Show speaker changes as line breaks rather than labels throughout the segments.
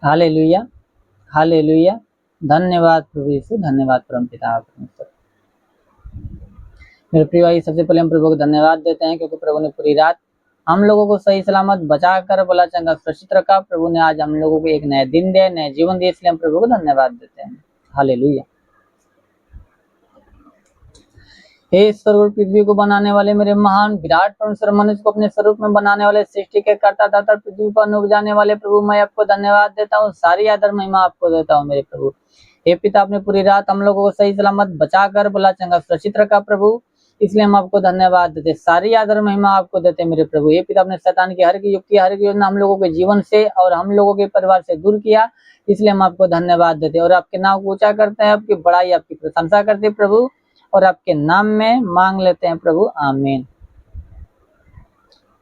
Hallelujah, hallelujah. धन्यवाद प्रभु यीशु, धन्यवाद परमपिता परमेश्वर। मेरे प्रिय भाई, सबसे पहले हम प्रभु को धन्यवाद देते हैं क्योंकि प्रभु ने पूरी रात हम लोगों को सही सलामत बचा कर भला चंगा सुरक्षित रखा। प्रभु ने आज हम लोगों को एक नया दिन दिया, नया जीवन दिया, इसलिए हम प्रभु को धन्यवाद देते हैं। हालेलुया। हे ईश्वर और पृथ्वी को बनाने वाले मेरे महान विराट परमेश्वर, मनुष्य को अपने स्वरूप में बनाने वाले, सृष्टि के कर्ता दाता, पृथ्वी पर उपजाने वाले प्रभु, मैं आपको धन्यवाद देता हूँ। सारी आदर महिमा आपको देता हूँ मेरे प्रभु। हे पिता, आपने पूरी रात हम लोगों को सही सलामत बचा कर भला चंगा सुरक्षित रखा प्रभु, इसलिए हम आपको धन्यवाद देते। सारी आदर महिमा आपको देते मेरे प्रभु। हे पिता, अपने शैतान की हर एक युक्ति, हर एक योजना हम लोगों के जीवन से और हम लोगों के परिवार से दूर किया, इसलिए हम आपको धन्यवाद देते और आपके नाम को ऊंचा करते हैं, आपकी बड़ाई, आपकी प्रशंसा करते हैं प्रभु, और आपके नाम में मांग लेते हैं प्रभु, आमीन।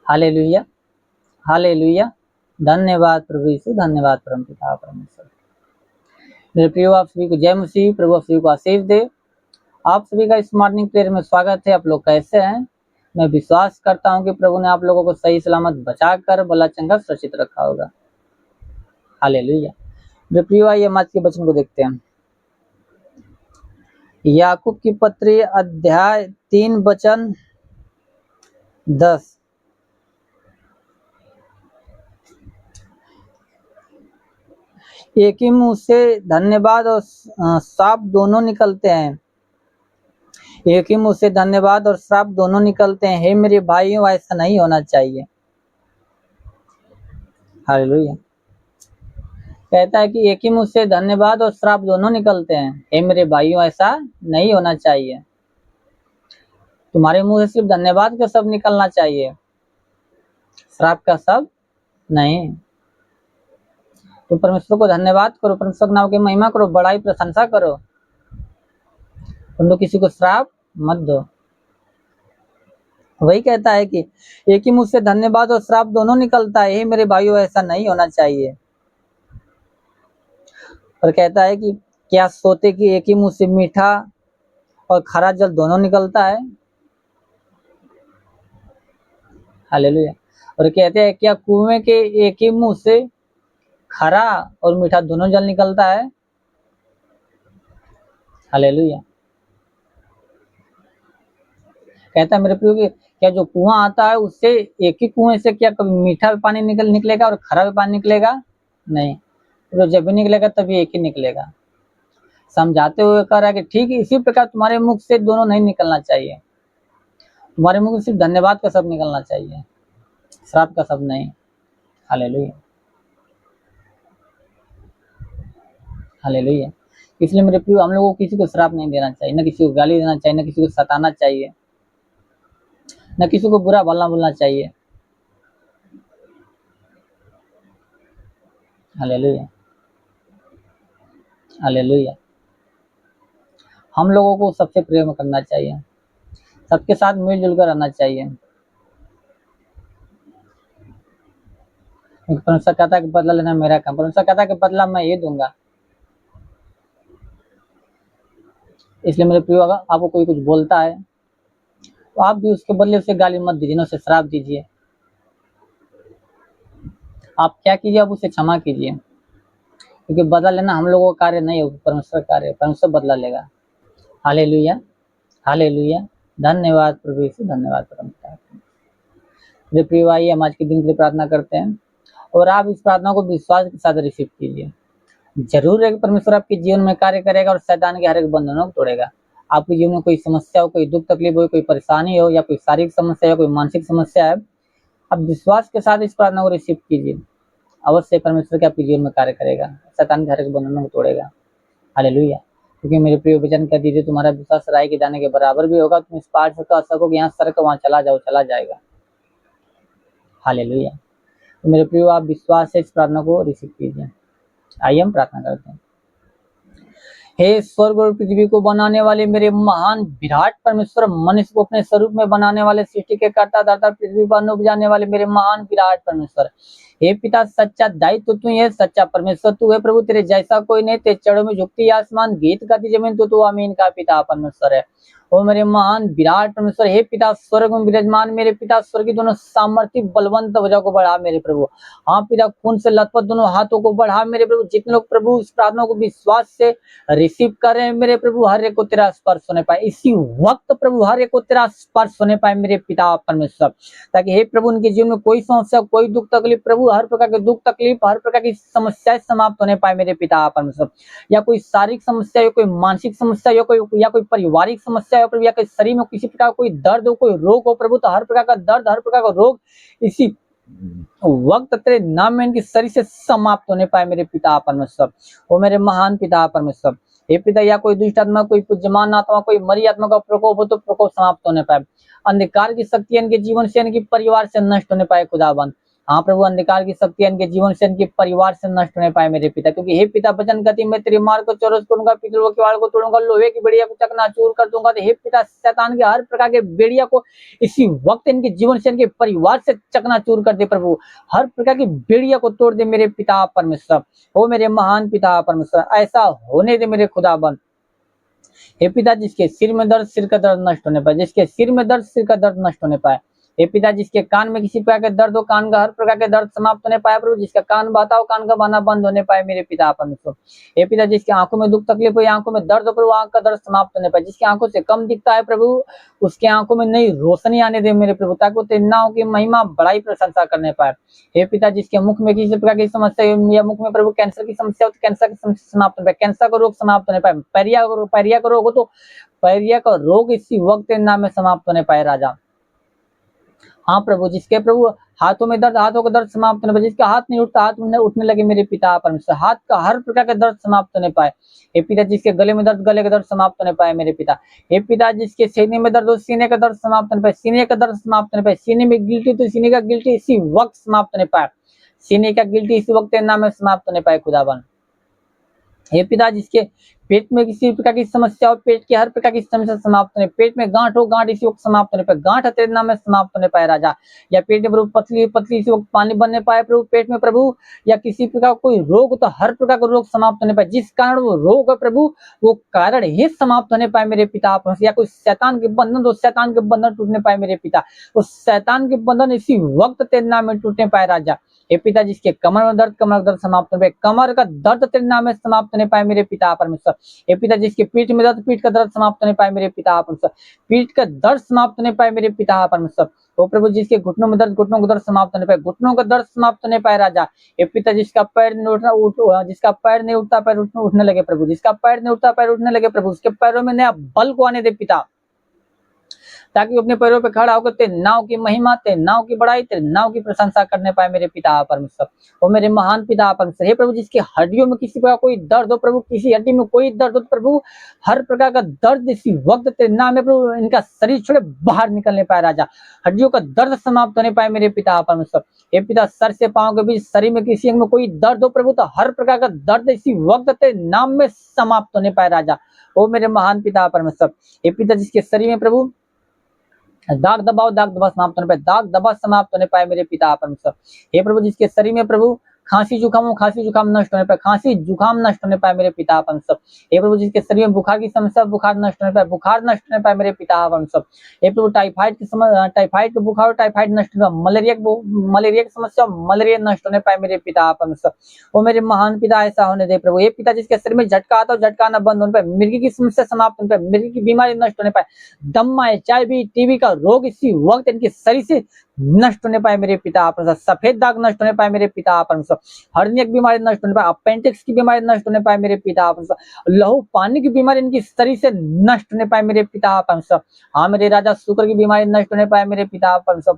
Hallelujah, hallelujah. धन्यवाद प्रभु यीशु, धन्यवाद परमपिता परमेश्वर। मेरे प्रियो, आप सभी को जय मसीह। प्रभु आप सभी को आशीष दे। आप सभी का इस मॉर्निंग प्रेयर में स्वागत है। आप लोग कैसे हैं? मैं विश्वास करता हूं कि प्रभु ने आप लोगों को सही सलामत बचा कर भला चंगा सुरक्षित रखा होगा। हालेलुया। मेरे प्रियो, आइए हम आज के वचन को देखते हैं। याकूब की पत्री अध्याय 3 वचन 10। एक ही मुंह से धन्यवाद और श्राप दोनों निकलते हैं। एक ही मुंह से धन्यवाद और श्राप दोनों निकलते हैं। हे मेरे भाइयों, ऐसा नहीं होना चाहिए। हालेलुया। कहता है कि एक ही मुंह से धन्यवाद और श्राप दोनों निकलते हैं। हे मेरे भाइयों, ऐसा नहीं होना चाहिए। तुम्हारे मुंह से सिर्फ धन्यवाद का शब्द निकलना चाहिए, श्राप का शब्द नहीं। तो परमेश्वर को धन्यवाद करो, परमेश्वर नाम की महिमा करो, बड़ाई प्रशंसा करो, परंतु किसी को श्राप मत दो। वही कहता है कि एक ही मुंह से धन्यवाद और श्राप दोनों निकलता है। हे मेरे भाइयों, ऐसा नहीं होना चाहिए। और कहता है कि क्या सोते कि एक ही मुंह से मीठा और खरा जल दोनों निकलता है। हालेलुया। और कहते हैं क्या कुएं के एक ही मुंह से खरा और मीठा दोनों जल निकलता है। हालेलुया। कहता है मेरे प्रियो कि क्या जो कुआं आता है उससे एक ही कुएं से क्या कभी मीठा भी पानी निकलेगा और खरा भी पानी निकलेगा? नहीं, तो जब भी निकलेगा तभी एक ही निकलेगा। समझाते हुए कह रहा है कि ठीक इसी प्रकार तुम्हारे मुख से दोनों नहीं निकलना चाहिए। तुम्हारे मुख से सिर्फ धन्यवाद का शब्द निकलना चाहिए, श्राप का शब्द नहीं। Hallelujah, hallelujah. इसलिए मेरे प्रियो, हम लोगों को किसी को श्राप नहीं देना चाहिए, न किसी को गाली देना चाहिए, न किसी को सताना चाहिए, न किसी को बुरा भला बोलना चाहिए। Hallelujah, hallelujah. हम लोगों को सबसे प्रेम करना चाहिए, सबके साथ मिलजुल कर रहना चाहिए। परमेश्वर कहता है कि बदला लेना मेरा काम। परमेश्वर कहता है कि बदला मैं ये दूंगा। इसलिए मेरे प्रियो, अगर आपको कोई कुछ बोलता है तो आप भी उसके बदले उसे गाली मत दीजिए, न उसे श्राप दीजिए। आप क्या कीजिए, आप उसे क्षमा कीजिए, क्योंकि बदला लेना हम लोगों का कार्य नहीं है, परमेश्वर कार्य है। परमेश्वर बदला लेगा। Hallelujah, hallelujah. धन्यवाद प्रभु यीशु, धन्यवाद परमेश्वर। मेरे प्रिय भाई, हम आज के दिन के लिए प्रार्थना करते हैं और आप इस प्रार्थना को विश्वास के साथ रिसीव कीजिए। जरूर है कि परमेश्वर आपके जीवन में कार्य करेगा और शैतान के हर एक बंधनों को तोड़ेगा। आपके जीवन में कोई समस्या हो, कोई दुख तकलीफ हो, कोई परेशानी हो, या कोई शारीरिक समस्या हो, कोई मानसिक समस्या है, आप विश्वास के साथ इस प्रार्थना को रिसीव कीजिए। अवश्य परमेश्वर के आपके जीवन में कार्य करेगा, शैतान के हर एक बंधनों को तोड़ेगा। हालेलुया। क्योंकि मेरे प्रिय वचन कह दीजिए, तुम्हारा विश्वास राई के दाने के बराबर भी होगा। तुम इस पार से कह सको कि यहाँ सर के वहां चला जाओ, चला जाएगा। हालेलुया। तो मेरे प्रियो, आप विश्वास से इस प्रार्थना को रिसीव कीजिए। आइए हम प्रार्थना करते हैं। हे स्वर्ग और पृथ्वी को बनाने वाले मेरे महान विराट परमेश्वर, मनुष्य को अपने स्वरूप में बनाने वाले, सृष्टि के कर्ता दाता, पृथ्वी पर उपजाने वाले मेरे महान विराट परमेश्वर, हे पिता सच्चा दायित्व तू है, सच्चा परमेश्वर तू है प्रभु, तेरे जैसा कोई नहीं, तेरे चरणों में झुकती आसमान, गीत गाती जमीन, तो अमीन का पिता परमेश्वर है। ओ मेरे महान विराट परमेश्वर, हे पिता स्वर्ग में विराजमान मेरे पिता, स्वर्ग की दोनों सामर्थ्य बलवंत भुजा को बढ़ा मेरे प्रभु। हाँ पिता, खून से लथपथ दोनों हाथों को बढ़ा मेरे प्रभु। जितने लोग प्रभु इस प्रार्थना को विश्वास से रिसीव कर रहे हैं मेरे प्रभु, हर एक को तेरा स्पर्श होने पाए इसी वक्त प्रभु, हर एक को तेरा स्पर्श होने पाए मेरे पिता परमेश्वर, ताकि हे प्रभु उनके जीवन में कोई समस्या, कोई दुख तकलीफ प्रभु, हर प्रकार के दुख तकलीफ, हर प्रकार की समस्याएं समाप्त होने पाए मेरे पिता परमेश्वर। या कोई शारीरिक समस्या, या कोई मानसिक समस्या, या कोई पारिवारिक समस्या हो प्रभु, या कोई शरीर में किसी प्रकार कोई दर्द हो, कोई रोग हो प्रभु, तो हर प्रकार का दर्द, हर प्रकार का रोग इसी वक्त तेरे नाम में इनकी शरीर से समाप्त होने पाए मेरे पिता परमेश्वर। वो मेरे महान पिता परमेश्वर, हे पिता, या कोई दुष्ट आत्मा, कोई पुज्यमान आत्मा, कोई मरी आत्मा का प्रकोप हो तो प्रकोप समाप्त होने पाए। अंधकार की शक्ति इनके जीवन से, इनके परिवार से नष्ट होने पाए खुदाबंद। हाँ प्रभु, अंधकार की शक्ति इनके जीवन से, इनके परिवार से नष्ट होने पाए मेरे पिता, क्योंकि हे पिता वचन कहती मैं तेरी मार को चौरस करूंगा, पितरों के वाड़ को तोड़ूंगा, लोहे की बेड़िया को चकनाचूर कर दूंगा। तो हे पिता, शैतान के हर प्रकार के बेड़िया को इसी वक्त इनके जीवन से, इनके परिवार से चकनाचूर कर दे प्रभु, हर प्रकार की बेड़िया को तोड़ दे मेरे पिता परमेश्वर। ओ मेरे महान पिता परमेश्वर, ऐसा होने दे मेरे खुदाबंद। हे पिता, जिसके सिर में दर्द, सिर का दर्द नष्ट होने पाए, जिसके सिर में दर्द, सिर का दर्द नष्ट होने पाए। हे पिता, जिसके कान में किसी प्रकार के दर्द हो, कान का हर प्रकार के दर्द समाप्त होने पाए प्रभु, जिसका कान बहता हो, कान का बहना बंद होने पाए मेरे पिता परमेश्वर। हे पिता, जिसकी आंखों में दुख तकलीफ हो, आंखों में दर्द हो प्रभु, आंख का दर्द समाप्त होने पाए। जिसकी आंखों से कम दिखता है प्रभु, उसकी आंखों में नई रोशनी आने दे मेरे प्रभु, ताकि वो तेरे नाम की महिमा बड़ाई प्रशंसा करने पाए। हे पिता, जिसके मुख में किसी प्रकार की समस्या हो, या मुख में प्रभु कैंसर की समस्या हो तो कैंसर की समस्या समाप्त होने पाए, कैंसर का रोग समाप्त होने पाए। पैरिया का रोग हो तो पैरिया का रोग इसी वक्त तेरे नाम में समाप्त होने पाए राजा। हाँ प्रभु, जिसके प्रभु हाथों में दर्द, हाथों का दर्द समाप्त होने पाए, जिसका हाथ नहीं उठता, हाथ उठने लगे मेरे पिता परमेश्वर, हाथ का हर प्रकार का दर्द समाप्त होने पाए। हे पिता, जिसके गले में दर्द, गले का दर्द समाप्त होने पाए मेरे पिता। हे पिता, जिसके सीने में दर्द हो, सीने का दर्द समाप्त होने पाए, सीने का दर्द समाप्त होने पाए। सीने में गिल्टी तो सीने का गिल्टी इसी वक्त समाप्त होने पाए, सीने का गिल्टी इसी वक्त तेरे नाम में समाप्त होने पाए खुदाबंद। हे पिता, जिसके पेट में किसी प्रकार की समस्या हो, पेट की हर प्रकार की समस्या समाप्त होने, पेट में गांठ हो, गांठ इसी वक्त समाप्त होने पाए, गांठ तेरे नाम में समाप्त होने पाए राजा। या पेट में प्रभु पतली पतली इसी वक्त पानी बनने पाए प्रभु पेट में प्रभु, या किसी प्रकार कोई रोग हो तो हर प्रकार का रोग समाप्त होने पाए, जिस कारण वो रोग है प्रभु, वो कारण ही समाप्त होने पाए मेरे पिता। या कोई शैतान के बंधन, तो शैतान के बंधन टूटने पाए मेरे पिता, उस शैतान के बंधन इसी वक्त तेरे नाम में टूटने पाए राजा। हे पिता, जिसके कमर में दर्द, कमर का दर्द समाप्त होने पाए, कमर का दर्द तेरे नाम में समाप्त होने पाए मेरे पिता परमेश्वर। हे पिता, जिसके पीठ में दर्द, पीठ का दर्द समाप्त होने पाए मेरे पिता परमेश्वर, पीठ का दर्द समाप्त होने पाए मेरे पिता परमेश्वर। ओ प्रभु, जिसके घुटनों में दर्द, घुटनों का दर्द समाप्त होने पाए, घुटनों का दर्द समाप्त होने पाए राजा। हे पिता, जिसका पैर नहीं उठना, जिसका पैर नहीं उठता, पैर उठने लगे प्रभु, जिसका पैर नहीं उठता, पैर उठने लगे प्रभु, उसके पैरों में नया बल को आने दे पिता, ताकि वो अपने पैरों पे खड़ा होकर तेरे नाव की महिमा, तेरे नाव की बड़ाई, तेरे नाव की प्रशंसा करने पाए मेरे पिता परमेश्वर। वो मेरे महान पिता परमेश्वर। हे प्रभु, जिसकी हड्डियों में किसी प्रकार कोई दर्द हो प्रभु, किसी हड्डी में कोई दर्द हो प्रभु, हर प्रकार का दर्द इसी वक्त तेरे नाम में प्रभु, इनका शरीर छोड़े बाहर निकलने पाए राजा, हड्डियों का दर्द समाप्त होने पाए मेरे पिता परमेश्वर। हे पिता, सर से पांव के बीच शरीर में किसी अंग में कोई दर्द हो प्रभु, तो हर प्रकार का दर्द इसी वक्त तेरे नाम में समाप्त होने पाए राजा। ओ मेरे महान पिता परमेश्वर। हे पिता, जिसके शरीर में प्रभु दाग दबा समाप्त होने पाए, दाग दबा समाप्त होने पाए मेरे पिता परमेश्वर। हे प्रभु, जिसके शरीर में प्रभु खांसी जुकाम हो, खांसी जुकाम नष्ट होने पाए, खांसी जुकाम नष्ट होने पाए मेरे पिता परमेश्वर। हे प्रभु, जिसके शरीर में बुखार की समस्या, बुखार नष्ट होने पाए, बुखार नष्ट होने पाए मेरे पिता परमेश्वर। हे प्रभु, टाइफाइड की समस्या, टाइफाइड का बुखार, टाइफाइड नष्ट होने पाए, मलेरिया की समस्या, मलेरिया नष्ट होने पाए मेरे पिता परमेश्वर। वो मेरे महान पिता, ऐसा होने दे प्रभु। हे पिता, जिसके शरीर में झटका आता हो, झटका आना बंद होने पाए, मिर्गी की समस्या समाप्त होने पाए, मिर्गी की बीमारी नष्ट होने पाए, दम्मा, HIV, टीबी का रोग इसी वक्त इनके शरीर से नष्ट होने पाए मेरे पिता परमेश्वर। सफेद दाग नष्ट होने पाए मेरे पिता परमेश्वर, हर्निया की बीमारी नष्ट होने पाए, अपेंडिक्स की बीमारी नष्ट होने पाए मेरे पिता परमेश्वर, लहू पानी की बीमारी इनकी शरीर से नष्ट होने पाए मेरे पिता परमेश्वर। हाँ मेरे राजा, शुक्र की बीमारी नष्ट होने पाए मेरे पिता परमेश्वर,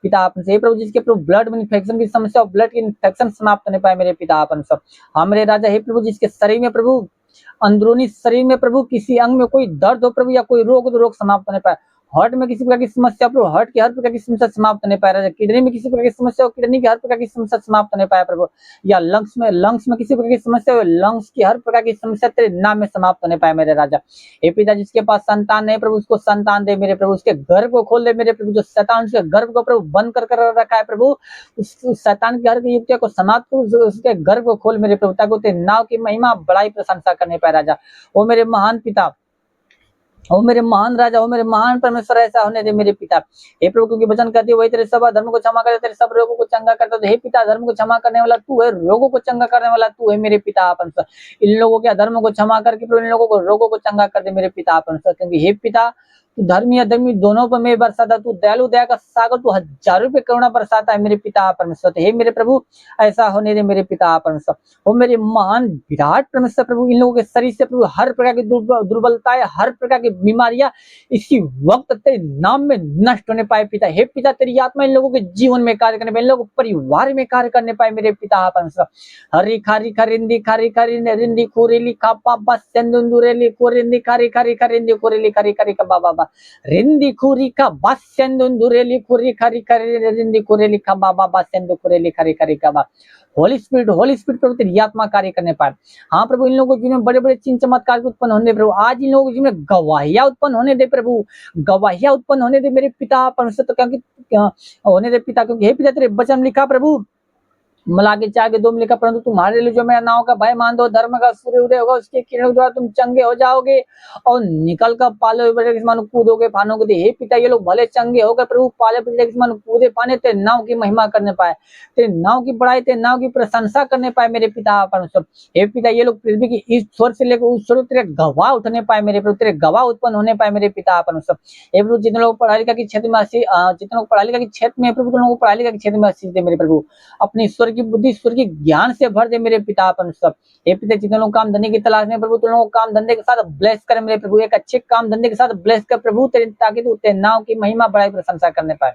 पिता परमेश्वर। प्रभु, जिसके प्रभु ब्लड में इन्फेक्शन की समस्या, ब्लड की इन्फेक्शन समाप्त होने पाए मेरे पिता परमेश्वर। हाँ मेरे राजा, हे प्रभु, जिसके शरीर में प्रभु, अंदरूनी शरीर में प्रभु किसी अंग में कोई दर्द हो प्रभु, या कोई रोग हो तो रोग समाप्त होने पाए, हार्ट में किसी प्रकार की समस्या प्रभु, हार्ट की हर प्रकार की समस्या समाप्त नहीं पाए राजा। किडनी में किसी प्रकार की समस्या हो, किडनी की हर प्रकार की समस्या समाप्त नहीं पाए प्रभु। या लंग्स में किसी प्रकार की समस्या हो, लंग्स की हर प्रकार की समस्या तेरे नाम में समाप्त होने पाए मेरे राजा। हे पिता, जिसके पास संतान नहीं प्रभु, उसको संतान दे मेरे प्रभु। उसके गर्भ को खोल दे मेरे प्रभु। जो शैतान उसके गर्भ को प्रभु बंद कर रखा है प्रभु, उस शैतान की हर युक्तियों को समाप्त कर उसके गर्भ को खोल मेरे प्रभु, ताकि तेरे नाम की महिमा बड़ाई प्रशंसा करने पाए राजा। ओ मेरे महान पिता, ओ मेरे महान राजा, ओ मेरे महान परमेश्वर, ऐसा होने दे मेरे पिता। हे प्रभु, क्योंकि वचन कहती है वही तेरे सब धर्म को क्षमा करे, तेरे सब रोगों को चंगा करता है। हे पिता, धर्म को क्षमा करने वाला तू है, रोगों को चंगा करने वाला तू है मेरे पिता परमेश्वर। इन लोगों के अधर्म को क्षमा करके प्रभु इन लोगों को रोगों को चंगा कर दे मेरे पिता परमेश्वर। क्योंकि हे पिता, तू धर्मी अधर्मी दोनों पर मैं बरसाता, तू दयालु दया का सागर, तू हजारों पे करुणा बरसाता है मेरे पिता परमेश्वर। हे मेरे प्रभु, ऐसा होने दे मेरे पिता परमेश्वर। ओ मेरे महान विराट परमेश्वर प्रभु, इन लोगों के शरीर से प्रभु हर प्रकार की दुर्बलताएं, हर प्रकार की बीमारियां इसी वक्त तेरे नाम में नष्ट होने पाए पिता। हे पिता, तेरी आत्मा इन लोगों के जीवन में कार्य करने पाए, इन लोगों के परिवार में कार्य करने पाए मेरे पिता परमेश्वर। हरी खारी खरिंदी खारी खरी रिंदी खोरेली खा पापा सेंदुरेली खोरिंदी खारी खारी खरिंदी खोरेली खरी खरी का बाबा रिंदी खुरी का बासेंदुरेली खुरी खरी खरी रिंदी खोरेली खा बाबा सेंदु खोरेली खरी खरी का बा। होली स्पिरिट प्रभु तेरी आत्मा कार्य करने पाए। हाँ प्रभु, इन लोगों के जीवन में बड़े बड़े चिन्ह चमत्कार उत्पन्न होने दे प्रभु। आज इन लोगों के जीवन में गवाहियां उत्पन्न होने दे प्रभु, गवाहियां उत्पन्न होने दे मेरे पिता परमेश्वर। तो क्योंकि होने दे पिता, क्योंकि हे पिता, तेरे वचन लिखा प्रभु मलाकी 4:2 में लिखा, परंतु तुम्हारे लिए जो मेरा नाव का भय मान दो, धर्म का सूर्य उदय होगा, उसके किरणों द्वारा तुम चंगे हो जाओगे और निकल कर पाले बड़े के समान कूदोगे फानोगे। हे पिता, ये लोग भले चंगे हो गए प्रभु, पाले बड़े के समान कूदे पाने, तेरे नाव की महिमा करने पाए, तेरे नाव की बड़ाई, तेरे नाव की प्रशंसा करने पाए मेरे पिता परमेश्वर। हे पिता, ये लोग पृथ्वी की इस छोर से लेकर उस छोर तेरे गवाह उठने पाए मेरे प्रभु, तेरे गवाह उत्पन्न होने पाए मेरे पिता परमेश्वर। हे प्रभु, जितने लोग पढ़ाई लिखा के क्षेत्र में जितने लोग पढ़ाई लिखा के क्षेत्र में प्रभु, उन लोगों को पढ़ाई लिखा के क्षेत्र में आशीष दे मेरे प्रभु। अपनी ईश्वर की बुद्धि, ईश्वर की ज्ञान से भर दे मेरे पिता परमेश्वर। हे पिता, जितने लोग काम धंधे की तलाश में प्रभु, तुम लोगों को काम धंधे के साथ ब्लेस कर मेरे प्रभु, एक अच्छे काम धंधे के साथ ब्लेस कर प्रभु, ताकि तू तेरे नाम की महिमा बड़ाई प्रशंसा करने पाए।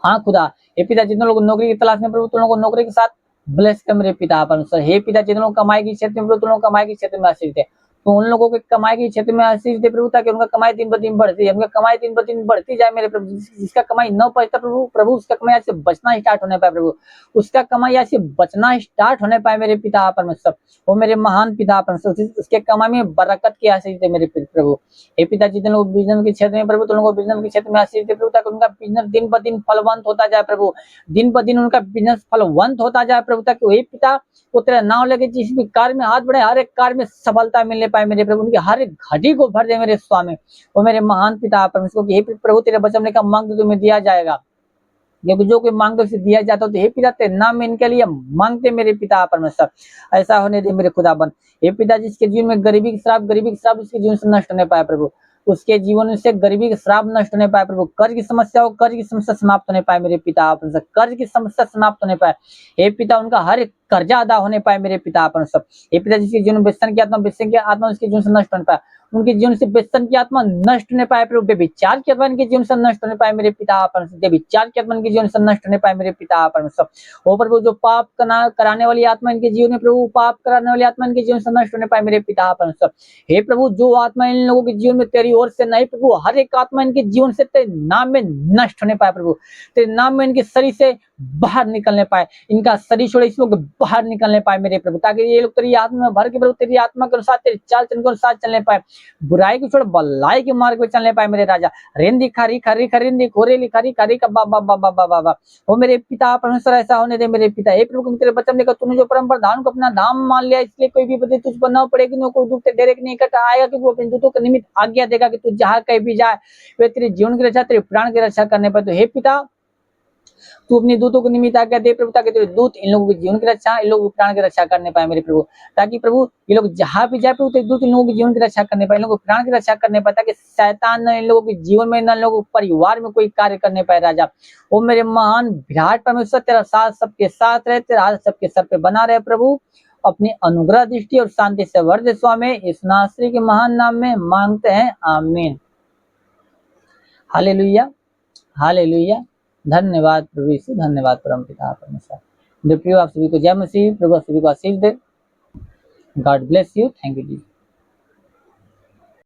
हाँ खुदा, हे पिता, जितने लोग नौकरी की तलाश में प्रभु, तुम लोगों को नौकरी के साथ ब्लेस कर मेरे पिता परमेश्वर। हे पिता, जितने लोग कमाई की क्षेत्र में प्रभु, तुम लोग कमाई के क्षेत्र में आशीष दे, तो उन लोगों के कमाई के क्षेत्र में आशीष दे प्रभु, ताकि उनका कमाई दिन ब दिन बढ़ती है, उनका कमाई दिन ब दिन बढ़ती जाए मेरे प्रभु। जिसका कमाई न बचता प्रभु उसका कमाई आज से बचना स्टार्ट होने पाए प्रभु, उसका कमाई आज से बचना स्टार्ट होने पाए मेरे पिता परमेश्वर। वो मेरे महान पिता परमेश्वर, उसके कमाई में बरकत की आशीष दे मेरे प्रभु। हे पिता, जितने लोग बिजनेस के क्षेत्र में प्रभु, तो लोगों को बिजनेस के क्षेत्र में आशीष दे प्रभु, ताकि उनका बिजनेस दिन ब दिन फलवंत होता जाए प्रभु, दिन ब दिन उनका बिजनेस फलवंत होता जाए प्रभु, ताकि हे पिता, वो तेरा नाम लेके जिस भी कार्य में हाथ बढ़े, हर एक कार्य में सफलता मिलने पाए मेरे प्रभु, उनकी हर एक घड़ी को भर दे मेरे स्वामी। वो मेरे महान पिता परमेश्वर, हे प्रभु, तेरे वचन का मांग तो तुम्हें दिया जाएगा, क्योंकि जो कोई मांगते उसे दिया जाता है। तो हे पिता, तेरे नाम में इनके लिए मांगते मेरे पिता परमेश्वर, ऐसा होने दे मेरे खुदाबंद। हे पिता, जिसके जीवन में गरीबी की श्राप उसके जीवन से नष्ट होने पाए प्रभु, उसके जीवन से गरीबी के श्राप नष्ट होने पाए प्रभु, कर्ज की समस्या समाप्त होने पाए मेरे पिता परमेश्वर, कर्ज की समस्या समाप्त होने पाए। हे पिता, उनका हर एक कर्जा अदा होने पाए मेरे पिता परमेश्वर। हे पिता, जिसके जीवन में व्यसन की आत्मा उसके जीवन से नष्ट होने पाए, उनके जीवन से व्यसन की आत्मा नष्ट होने पाए प्रभु, व्यभिचार की आत्मा इनके जीवन से नष्ट होने पाए मेरे पिता परमेश्वर, व्यभिचार की आत्मा इनके जीवन से नष्ट होने पाए मेरे पिता परमेश्वर। ओ प्रभु, जो पाप कराने वाली आत्मा इनके जीवन में प्रभु, पाप कराने वाली आत्मा इनके जीवन से नष्ट होने पाए मेरे पिता परमेश्वर। हे प्रभु, जो आत्मा इन लोगों के जीवन में तेरी ओर से नहीं प्रभु, हर एक आत्मा इनके जीवन से तेरे नाम में नष्ट होने पाए प्रभु, तेरे नाम में इनके शरीर से बाहर निकलने पाए, इनका शरीर छोड़े इस लोग बाहर निकलने पाए मेरे प्रभु, ताकि ये लोग तेरी आत्मा में भर के प्रभु, तेरी आत्मा के अनुसार, तेरे चाल चलन के अनुसार चलने पाए, बुराई को छोड़ भलाई के मार्ग पे चलने पाए मेरे राजा। रेंदी खारी खरी खरिंदी खोरेली खरी खरी का बाबा बाबा बाबा बाबा। वो मेरे पिता परमेश्वर, ऐसा होने दे मेरे पिता। हे प्रभु, तेरे वचन लेकर तूने जो परम प्रधान को अपना धाम मान लिया, इसलिए कोई भी बदले तुझ पर न पड़ेगी, न कोई दुख तेरे के निकट आएगा, क्योंकि वो अपने दूतों के निमित्त आज्ञा देगा कि तू जहाँ कहीं भी जाए वे तेरे जीवन की रक्षा, तेरे प्राण की रक्षा करने पर। तो हे पिता, तू अपने दूतों को निमित्त आज्ञा दे प्रभु, ताकि तेरे दूत इन लोगों के जीवन की रक्षा, इन लोगों के प्राण की रक्षा करने पाए मेरे प्रभु, ताकि प्रभु ये लोग जहाँ भी जाए प्रभु, तेरे दूत इन लोगों के जीवन की रक्षा करने पाए, इन लोगों के प्राण की रक्षा करने पाए, ताकि शैतान न इन लोगों के जीवन में, न इन लोगों के परिवार में कोई कार्य करने पाए राजा। वो मेरे महान विराट परमेश्वर, तेरा साथ सबके साथ रहे, तेरा हाथ सबके सर पे बना रहे प्रभु, अपनी अनुग्रह दृष्टि और शांति से भर दे स्वामी, इस नासरी के महान नाम में मांगते हैं, आमीन। Hallelujah, hallelujah. धन्यवाद प्रभु यीशु, धन्यवाद परम पिता परमेश्वर। प्रिय आप सभी को जय मसीह, प्रभु सभी को आशीष दे। God bless you, thank you ji.